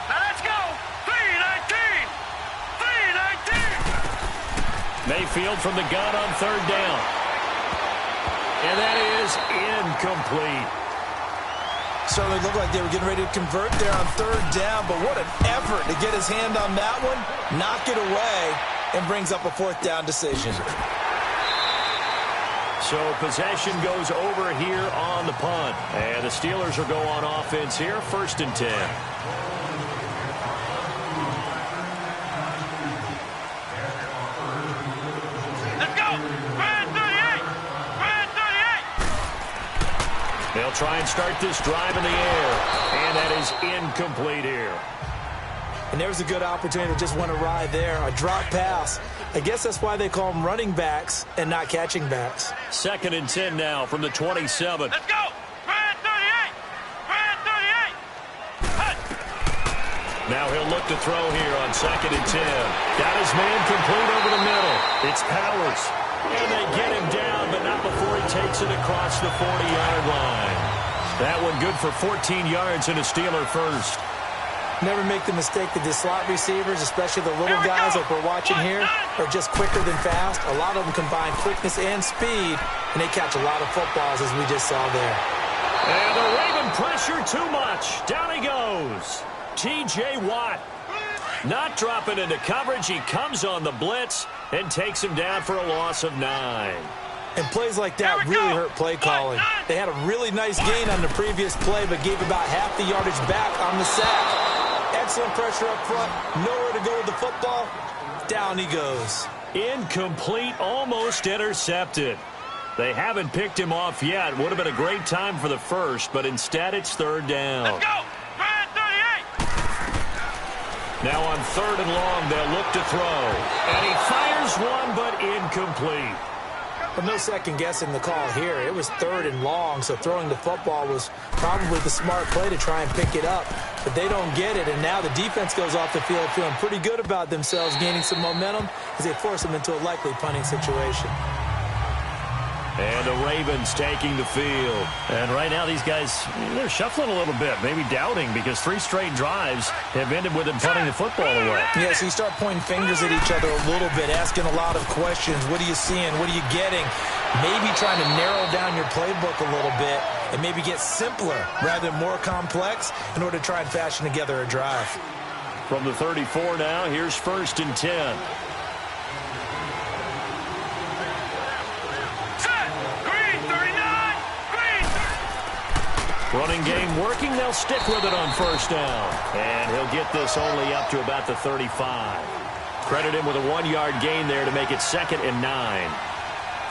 Now let's go. 3-19. 3-19. Mayfield from the gun on 3rd down. And that is incomplete. Certainly looked like they were getting ready to convert there on 3rd down, but what an effort to get his hand on that one, knock it away, and brings up a 4th down decision. So possession goes over here on the punt. And the Steelers will go on offense here, 1st and 10. Let's go. 38. They'll try and start this drive in the air. And that is incomplete here. And there's a good opportunity to just want to ride there. A drop pass. I guess that's why they call them running backs and not catching backs. 2nd and 10 now from the 27. Let's go. 38. Now he'll look to throw here on 2nd and 10. Got his man complete over the middle. It's Powers. And they get him down, but not before he takes it across the 40-yard line. That one good for 14 yards and a Steeler first. Never make the mistake that the slot receivers, especially the little guys like we're watching here, are just quicker than fast. A lot of them combine quickness and speed, and they catch a lot of footballs, as we just saw there. And the Raven pressure too much. Down he goes. T.J. Watt not dropping into coverage. He comes on the blitz and takes him down for a loss of 9. And plays like that really hurt play calling. They had a really nice gain on the previous play, but gave about half the yardage back on the sack. Excellent pressure up front. Nowhere to go with the football. Down he goes. Incomplete, almost intercepted. They haven't picked him off yet. Would have been a great time for the first, but instead it's third down. Let's go. Grand 38. Now on third and long, they'll look to throw. And he fires one, but incomplete. But no second guessing the call here. It was third and long, so throwing the football was probably the smart play to try and pick it up. But they don't get it, and now the defense goes off the field feeling pretty good about themselves, gaining some momentum as they force them into a likely punting situation. And the Ravens taking the field. And right now these guys, they're shuffling a little bit, maybe doubting, because 3 straight drives have ended with them punting the football away. Yeah, so you start pointing fingers at each other a little bit, asking a lot of questions. What are you seeing? What are you getting? Maybe trying to narrow down your playbook a little bit and maybe get simpler rather than more complex in order to try and fashion together a drive. From the 34 now, here's 1st and 10. Running game working. They'll stick with it on 1st down. And he'll get this only up to about the 35. Credit him with a 1-yard gain there to make it 2nd and 9.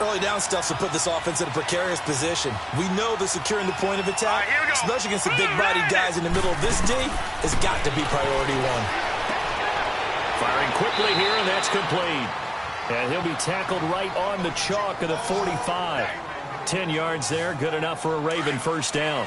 Early down stuff to put this offense in a precarious position. We know that securing the point of attack, especially against the big-bodied guys in the middle of this D, has got to be priority 1. Firing quickly here, and that's complete. And he'll be tackled right on the chalk of the 45. 10 yards there, good enough for a Raven 1st down.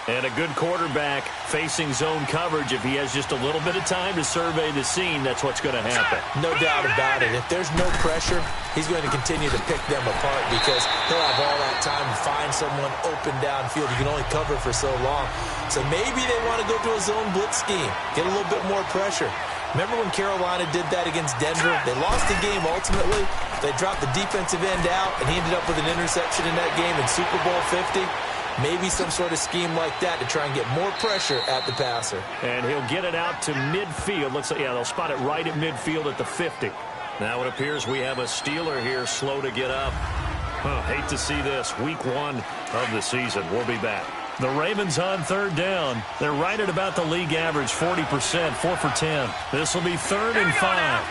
And a good quarterback facing zone coverage. If he has just a little bit of time to survey the scene, that's what's going to happen. No doubt about it. If there's no pressure, he's going to continue to pick them apart because he'll have all that time to find someone open downfield. You can only cover for so long. So maybe they want to go to a zone blitz scheme, get a little bit more pressure. Remember when Carolina did that against Denver? They lost the game ultimately. They dropped the defensive end out, and he ended up with an interception in that game in Super Bowl 50. Maybe some sort of scheme like that to try and get more pressure at the passer. And he'll get it out to midfield. Looks like, yeah, they'll spot it right at midfield at the 50. Now it appears we have a Steeler here slow to get up. Hate to see this. Week 1 of the season. We'll be back. The Ravens on 3rd down. They're right at about the league average, 40%, 4 for 10. This will be 3rd and 5.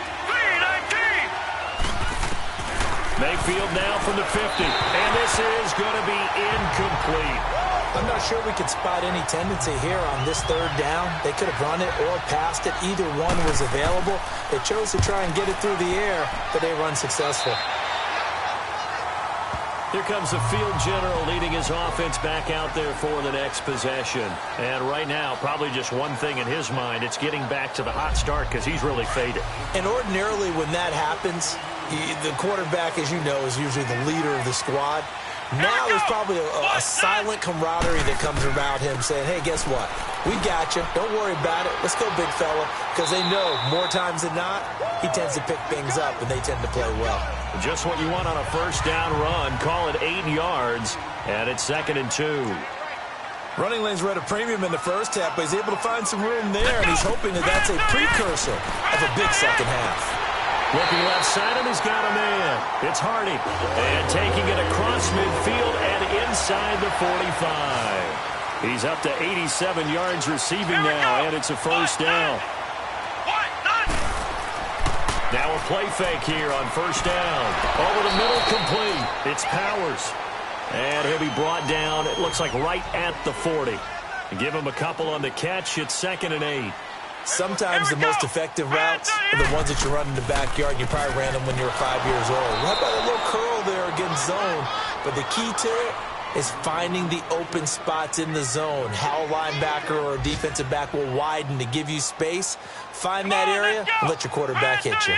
Mayfield now from the 50. And this is going to be incomplete. I'm not sure we could spot any tendency here on this 3rd down. They could have run it or passed it. Either one was available. They chose to try and get it through the air, but they run successful. Here comes the field general leading his offense back out there for the next possession. And right now, probably just one thing in his mind. It's getting back to the hot start because he's really faded. And ordinarily when that happens, the quarterback, as you know, is usually the leader of the squad. Now there's probably a silent camaraderie that comes around him saying, hey, guess what? We got you. Don't worry about it. Let's go, big fella. Because they know more times than not, he tends to pick things up, and they tend to play well. Just what you want on a 1st down run. Call it 8 yards, and it's 2nd and 2. Running lanes were at a premium in the first half, but he's able to find some room there, and he's hoping that that's a precursor of a big second half. Looking left side, and he's got a man. It's Hardy. And taking it across midfield and inside the 45. He's up to 87 yards receiving now, and it's a 1st down. Now a play fake here on 1st down. Over the middle, complete. It's Powers. And he'll be brought down, it looks like right at the 40. Give him a couple on the catch. It's 2nd and 8. Sometimes the most effective routes are the ones that you run in the backyard. You probably ran them when you were 5 years old. How about a little curl there against zone? But the key to it is finding the open spots in the zone. How a linebacker or a defensive back will widen to give you space. Find that area and let your quarterback hit you.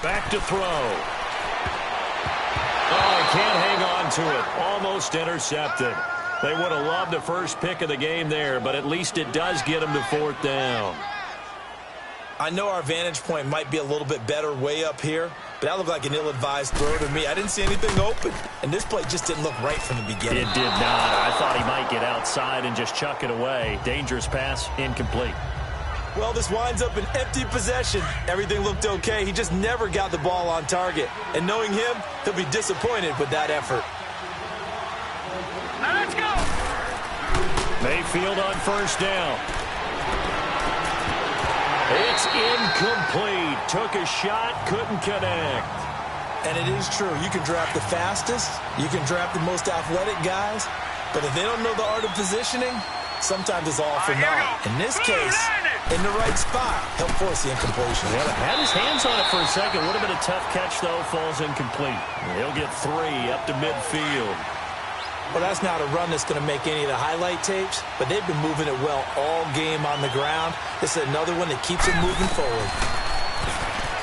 Back to throw. Oh, he can't hang on to it. Almost intercepted. They would have loved the first pick of the game there, but at least it does get them to 4th down. I know our vantage point might be a little bit better way up here, but that looked like an ill-advised throw to me. I didn't see anything open, and this play just didn't look right from the beginning. It did not. I thought he might get outside and just chuck it away. Dangerous pass, incomplete. Well, this winds up an empty possession. Everything looked okay. He just never got the ball on target. And knowing him, he'll be disappointed with that effort. Now let's go. Mayfield on 1st down. It's incomplete. Took a shot, couldn't connect. And it is true. You can draft the fastest. You can draft the most athletic guys. But if they don't know the art of positioning, sometimes it's all for naught. In this case, in the right spot, he'll force the incompletion. Yeah, had his hands on it for a second. Would have been a tough catch, though. Falls incomplete. He'll get 3 up to midfield. Well, that's not a run that's going to make any of the highlight tapes, but they've been moving it well all game on the ground. This is another one that keeps it moving forward.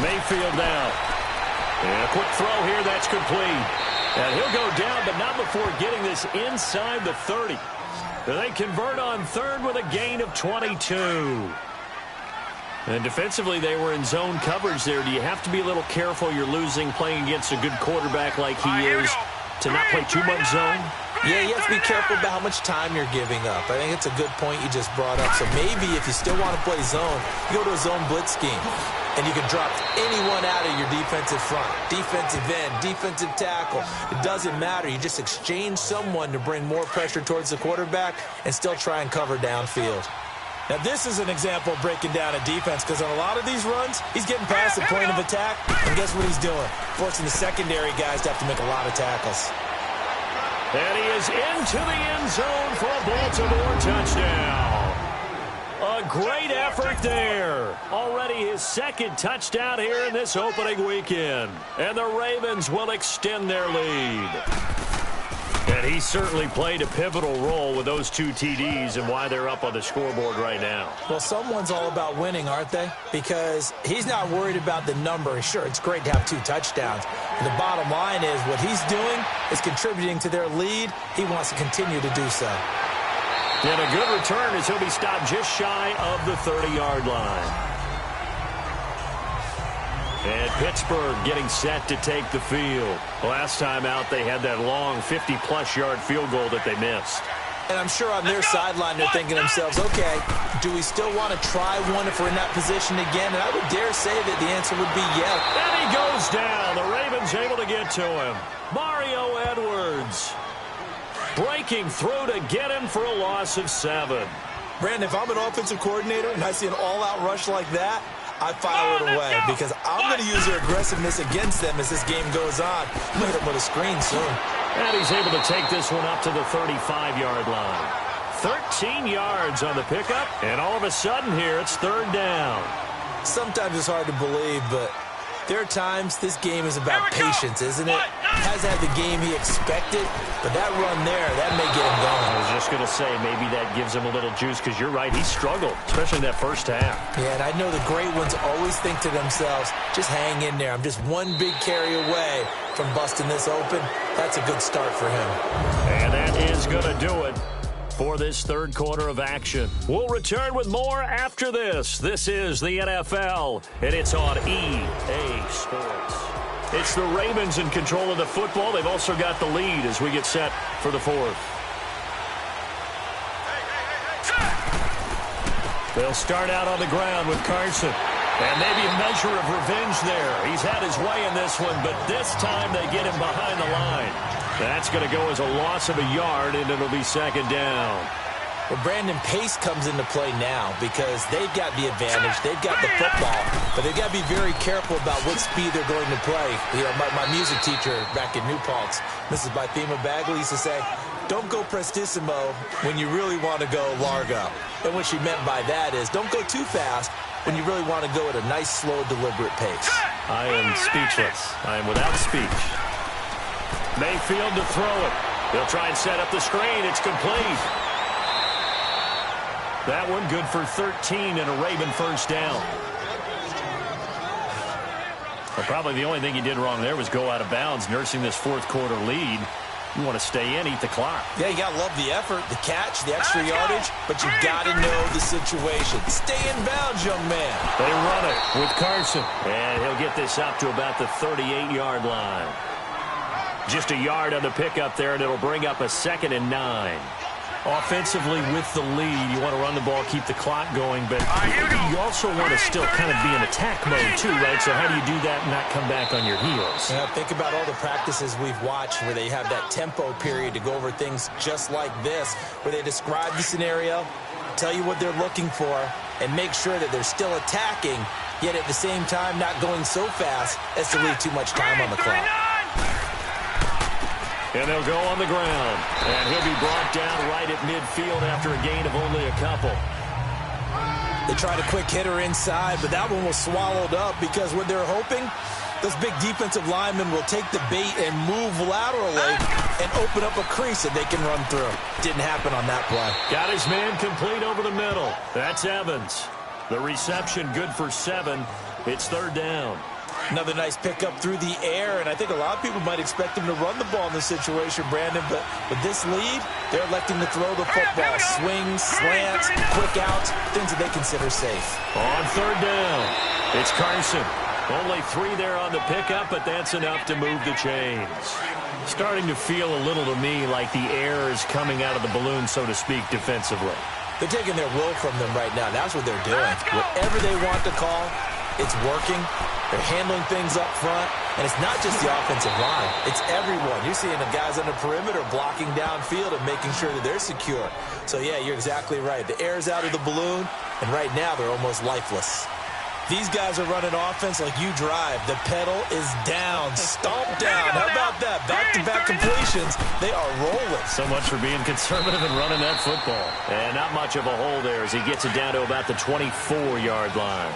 Mayfield down. And a quick throw here, that's complete. And he'll go down, but not before getting this inside the 30. They convert on third with a gain of 22. And defensively, they were in zone coverage there. Do you have to be a little careful you're losing playing against a good quarterback like he is to not play too much zone? Yeah, you have to be careful about how much time you're giving up. I think it's a good point you just brought up. So maybe if you still want to play zone, you go to a zone blitz scheme. And you can drop anyone out of your defensive front. Defensive end, defensive tackle. It doesn't matter. You just exchange someone to bring more pressure towards the quarterback and still try and cover downfield. Now, this is an example of breaking down a defense because on a lot of these runs, he's getting past the point of attack. And guess what he's doing? Forcing the secondary guys to have to make a lot of tackles. And he is into the end zone for a Baltimore touchdown. A great effort there. Already his second touchdown here in this opening weekend. And the Ravens will extend their lead. And he certainly played a pivotal role with those 2 TDs and why they're up on the scoreboard right now. Well, someone's all about winning, aren't they? Because he's not worried about the number. Sure, it's great to have 2 touchdowns. But the bottom line is what he's doing is contributing to their lead. He wants to continue to do so. And a good return as he'll be stopped just shy of the 30-yard line. And Pittsburgh getting set to take the field. Last time out, they had that long 50-plus yard field goal that they missed. And I'm sure on their sideline, they're thinking to themselves, okay, do we still want to try one if we're in that position again? And I would dare say that the answer would be yes. And he goes down. The Ravens able to get to him. Mario Edwards breaking through to get him for a loss of 7. Brandon, if I'm an offensive coordinator and I see an all-out rush like that, I file it away because I'm going to use their aggressiveness against them as this game goes on. I'm going to hit them with a screen soon. And he's able to take this one up to the 35-yard line. 13 yards on the pickup, and all of a sudden here it's 3rd down. Sometimes it's hard to believe, but there are times this game is about patience, isn't it? Hasn't had the game he expected, but that run there, that may get him going. I was just going to say, maybe that gives him a little juice because you're right, he struggled, especially in that first half. Yeah, and I know the great ones always think to themselves, just hang in there. I'm just one big carry away from busting this open. That's a good start for him. And that is going to do it for this 3rd quarter of action. We'll return with more after this. This is the NFL, and it's on EA Sports. It's the Ravens in control of the football. They've also got the lead as we get set for the 4th. They'll start out on the ground with Carson. And maybe a measure of revenge there. He's had his way in this one, but this time they get him behind the line. That's going to go as a loss of a yard, and it'll be 2nd down. Well, Brandon, pace comes into play now because they've got the advantage. They've got the football, but they've got to be very careful about what speed they're going to play. You know, my music teacher back in New Paltz, Mrs. Bythema Bagley, used to say, don't go prestissimo when you really want to go largo. And what she meant by that is don't go too fast when you really want to go at a nice, slow, deliberate pace. I am speechless. I am without speech. Mayfield to throw it. They'll try and set up the screen. It's complete. That one good for 13 and a Raven 1st down. Well, probably the only thing he did wrong there was go out of bounds, nursing this 4th quarter lead. You want to stay in, eat the clock. Yeah, you got to love the effort, the catch, the extra yardage, but you got to know the situation. Stay in bounds, young man. They run it with Carson. And he'll get this up to about the 38-yard line. Just a yard on the pickup there, and it'll bring up a 2nd and 9. Offensively with the lead, you want to run the ball, keep the clock going, but you also want to still kind of be in attack mode too, right? So how do you do that and not come back on your heels? Yeah, think about all the practices we've watched where they have that tempo period to go over things just like this, where they describe the scenario, tell you what they're looking for, and make sure that they're still attacking, yet at the same time not going so fast as to leave too much time on the clock. And they'll go on the ground. And he'll be brought down right at midfield after a gain of only a couple. They tried a quick hitter inside, but that one was swallowed up because what they're hoping, those big defensive linemen will take the bait and move laterally and open up a crease that they can run through. Didn't happen on that play. Got his man complete over the middle. That's Evans. The reception good for 7. It's 3rd down. Another nice pickup through the air, and I think a lot of people might expect him to run the ball in this situation, Brandon, but with this lead, they're electing to throw the football. Swings, slants, quick outs, things that they consider safe. On 3rd down, it's Carson. Only 3 there on the pickup, but that's enough to move the chains. Starting to feel a little to me like the air is coming out of the balloon, so to speak, defensively. They're taking their will from them right now. That's what they're doing. Whatever they want to call, it's working. They're handling things up front, and it's not just the offensive line. It's everyone. You're seeing the guys on the perimeter blocking downfield and making sure that they're secure. So, yeah, you're exactly right. The air's out of the balloon, and right now they're almost lifeless. These guys are running offense like you drive. The pedal is down, stomped down. How about that? Back-to-back completions. They are rolling. So much for being conservative and running that football. And not much of a hole there as he gets it down to about the 24-yard line.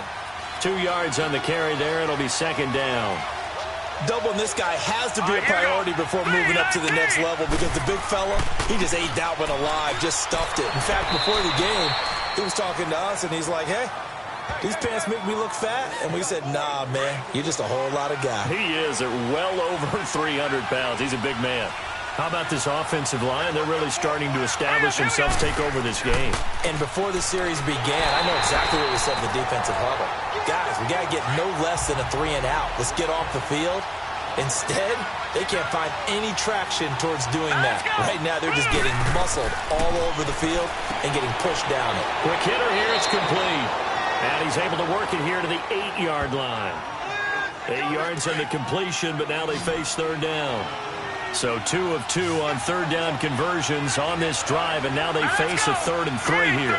2 yards on the carry there. It'll be 2nd down. Doubling this guy has to be a priority before moving up to the next level because the big fella, he just ate that one alive, just stuffed it. In fact, before the game, he was talking to us, and he's like, hey, these pants make me look fat. And we said, nah, man, you're just a whole lot of guy. He is at well over 300 pounds. He's a big man. How about this offensive line? They're really starting to establish themselves, take over this game. And before the series began, I know exactly what we said in the defensive huddle. Guys, we got to get no less than a 3-and-out. Let's get off the field. Instead, they can't find any traction towards doing that. Right now, they're just getting muscled all over the field and getting pushed down it. Quick hitter here, it's complete. And he's able to work it here to the 8-yard line. 8 yards on the completion, but now they face 3rd down. So 2 of 2 on 3rd down conversions on this drive, and now they face a 3rd and 3 here.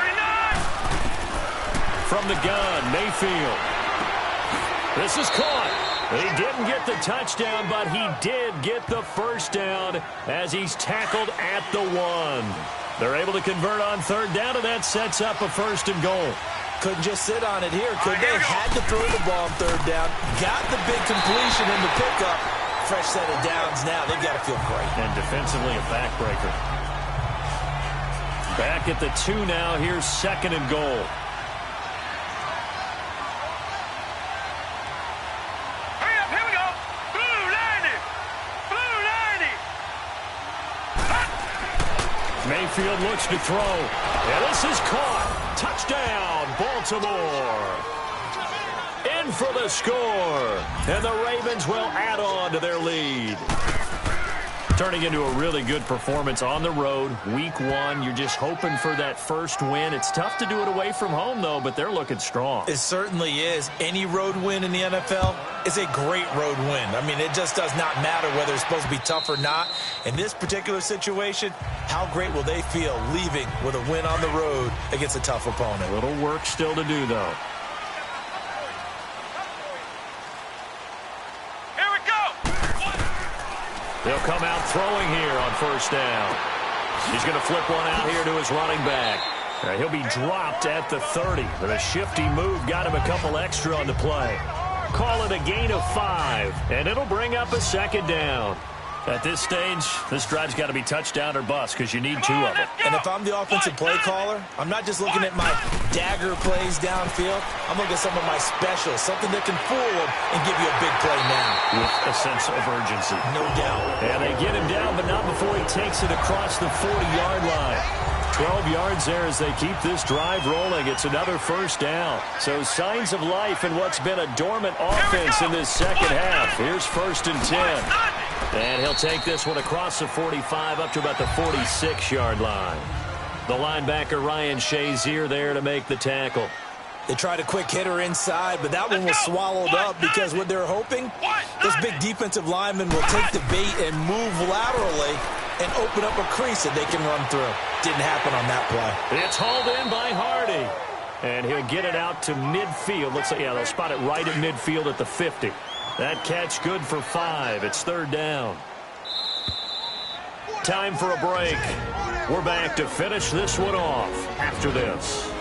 From the gun, Mayfield. This is caught. He didn't get the touchdown, but he did get the 1st down as he's tackled at the 1. They're able to convert on 3rd down, and that sets up a 1st and goal. Couldn't just sit on it here, could they? Had to throw the ball on 3rd down. Got the big completion in the pickup. Fresh set of downs now. They've got to feel great. And defensively, a backbreaker. Back at the 2 now. Here's 2nd and goal. Hurry up, here we go. Blue 90. Blue 90. Mayfield looks to throw. And this is caught. Touchdown, Baltimore. In for the score. And the Ravens will add on to their lead. Turning into a really good performance on the road. Week 1, you're just hoping for that first win. It's tough to do it away from home, though, but they're looking strong. It certainly is. Any road win in the NFL is a great road win. I mean, it just does not matter whether it's supposed to be tough or not. In this particular situation, how great will they feel leaving with a win on the road against a tough opponent? A little work still to do, though. They'll come out throwing here on 1st down. He's going to flip one out here to his running back. He'll be dropped at the 30. But a shifty move got him a couple extra on the play. Call it a gain of 5, and it'll bring up a 2nd down. At this stage, this drive's got to be touchdown or bust because you need 2 of them. And if I'm the offensive play caller, I'm not just looking at my dagger plays downfield. I'm looking at some of my specials, something that can fool them and give you a big play now. With a sense of urgency. No doubt. And they get him down, but not before he takes it across the 40-yard line. 12 yards there as they keep this drive rolling. It's another 1st down. So signs of life in what's been a dormant offense in this second half. Here's 1st and 10. And he'll take this one across the 45 up to about the 46-yard line. The linebacker, Ryan Shazier, there to make the tackle. They tried a quick hitter inside, but that one was swallowed up because what they're hoping, those big defensive linemen will take the bait and move laterally and open up a crease that they can run through. Didn't happen on that play. It's hauled in by Hardy. And he'll get it out to midfield. Looks like, yeah, they'll spot it right at midfield at the 50. That catch good for 5. It's third down. Time for a break. We're back to finish this one off after this.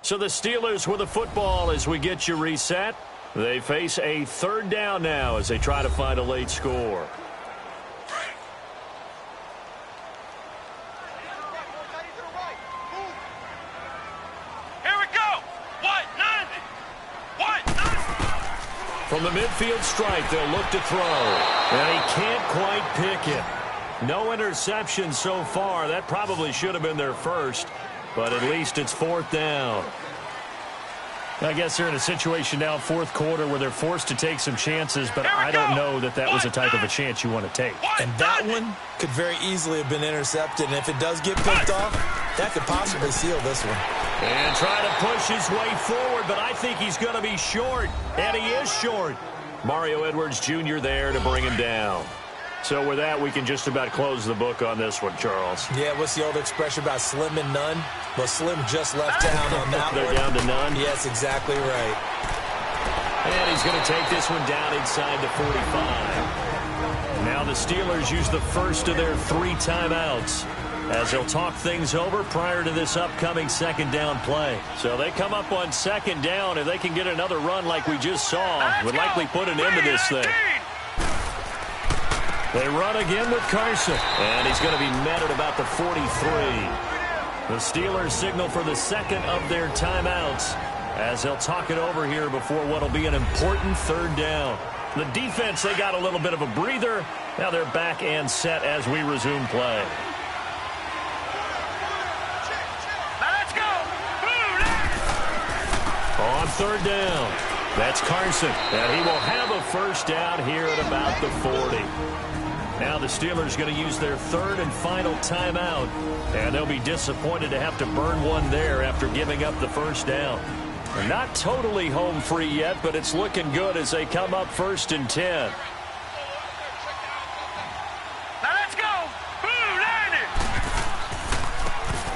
So the Steelers with the football as we get you reset. They face a third down now as they try to find a late score. Here we go. What? 90. What? 90. From the midfield strike, they'll look to throw. And he can't quite pick it. No interception so far. That probably should have been their first. But at least it's fourth down. I guess they're in a situation now, fourth quarter, where they're forced to take some chances, but I don't know that that was the type of a chance you want to take. And that one could very easily have been intercepted, and if it does get picked off, that could possibly seal this one. And try to push his way forward, but I think he's going to be short, and he is short. Mario Edwards Jr. there to bring him down. So with that, we can just about close the book on this one, Charles. Yeah, what's the old expression about slim and none? Well, Slim just left town on that They're one. down to none? Yes, exactly right. And he's going to take this one down inside the 45. Now the Steelers use the first of their 3 timeouts as they'll talk things over prior to this upcoming second down play. So they come up on second down. If they can get another run like we just saw, would likely put an end to this thing. They run again with Carson, and he's going to be met at about the 43. The Steelers signal for the second of their timeouts as they'll talk it over here before what will be an important third down. The defense, they got a little bit of a breather. Now they're back and set as we resume play. Let's go. On third down, that's Carson, and he will have a first down here at about the 40. Now the Steelers going to use their third and final timeout, and they'll be disappointed to have to burn one there after giving up the first down. They're not totally home free yet, but it's looking good as they come up 1st and 10. Now let's go.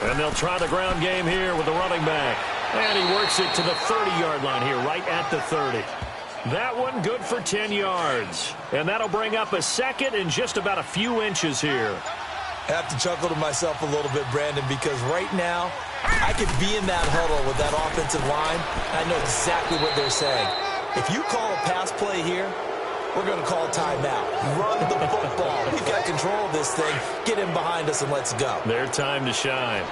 And they'll try the ground game here with the running back. And he works it to the 30-yard line here, right at the 30. That one good for 10 yards. And that'll bring up a second and just about a few inches here. I have to chuckle to myself a little bit, Brandon, because right now I could be in that huddle with that offensive line. I know exactly what they're saying. If you call a pass play here, we're going to call timeout. Run the football. We've got control of this thing. Get him behind us and let's go. Their time to shine.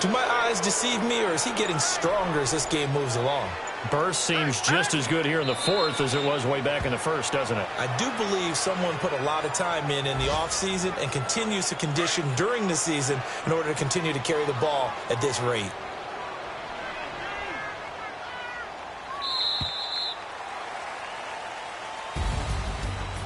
Do my eyes deceive me, or is he getting stronger as this game moves along? Burst seems just as good here in the fourth as it was way back in the first, doesn't it? I do believe someone put a lot of time in the offseason and continues to condition during the season in order to continue to carry the ball at this rate.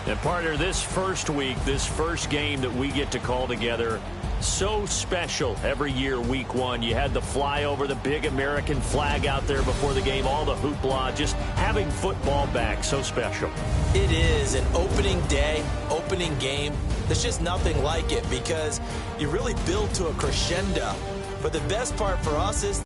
And partner, this first week, this first game that we get to call together, so special every year, week one. You had the flyover, the big American flag out there before the game, all the hoopla, just having football back, so special. It is an opening day, opening game. There's just nothing like it because you really build to a crescendo. But the best part for us is